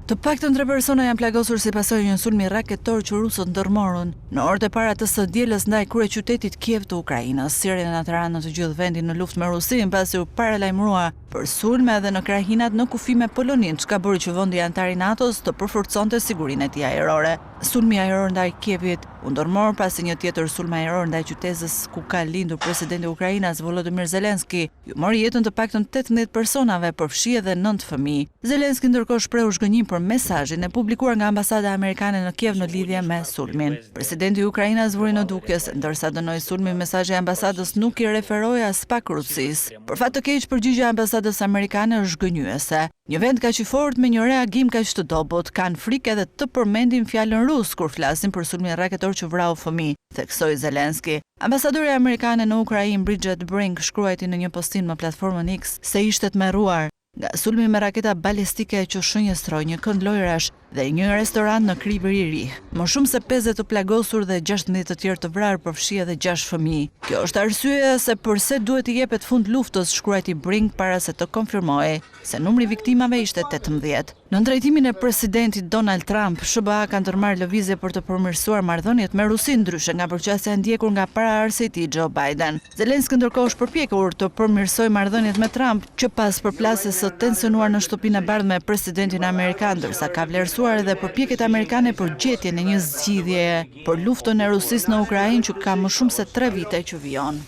Të paktën 3 persona janë plagosur si pasojë një sulmi raketor që rusët ndërmorën në orët e para të së dielës ndaj kryeqytetit Kiev të Ukrainës. Sirja nga Tirana në të gjithë vendin në luftë me Rusinë pasi u paralajmërua për sulme edhe në krahinat në kufi me Polonin, çka bëri që vendi antar i NATO-s të përforconte sigurinë e tij ajrore. Sulmi ajror ndaj Kievit u ndërmor pasi një tjetër sulm ajror ndaj qytetës ku ka lindur presidenti i Ukrainës Volodymyr Zelensky ju mori jetën të paktën 18 personave, përfshi edhe 9 fëmijë. Zelensky ndërkohë shprehu zhgënjim për mesazhin e publikuar nga ambasada amerikane në Kiev në lidhje me sulmin. Presidenti i Ukrainës vuri në dukjes, ndërsa dënoi sulmin, mesazhi i ambasadës nuk i referoi as pak Rusisë. Për fat të keq, përgjigjja e ambasadës amerikane është zhgënjuese. Një vend kaq i fortë me një reagim kaq të dobët kanë frikë edhe të përmendin fjalën rus kur flasin për sulmin raketor që vrau fëmijë, theksoi Zelensky. Ambasadorja amerikane në Ukrainë Bridget Brink shkruajti në një postim në platformën X se ishte tmerruar nga sulmi me raketa balistike që shënjestroi një kënd lojrash dhe një restorant në Kribër i Ri. Më shumë se 50 të plagosur dhe 16 të tjerë të vrarë, përfshi edhe 6 fëmijë. Kjo është arsyeja se pse duhet të jepet fund luftës, shkruajti Brink para se të konfirmojë se numri viktimave ishte 18. Në drejtimin e presidentit Donald Trump, SBA ka ndërmarrë lëvizje për të përmirësuar marrëdhëniet me Rusinë, ndryshe nga përqasja e ndjekur nga paraardhësi i tij Joe Biden. Zelensky ndërkohë është përpjekur të përmirësojë marrëdhëniet me Trump, që pas përplasjes së tensionuar në shtëpinë e bardhë me presidentin amerikan, ndërsa ka vlerësuar edhe përpjekjet amerikane për gjetjen e një zgjidhjeje për luftën e Rusisë në Ukrainë që ka më shumë se 3 vite që vijon.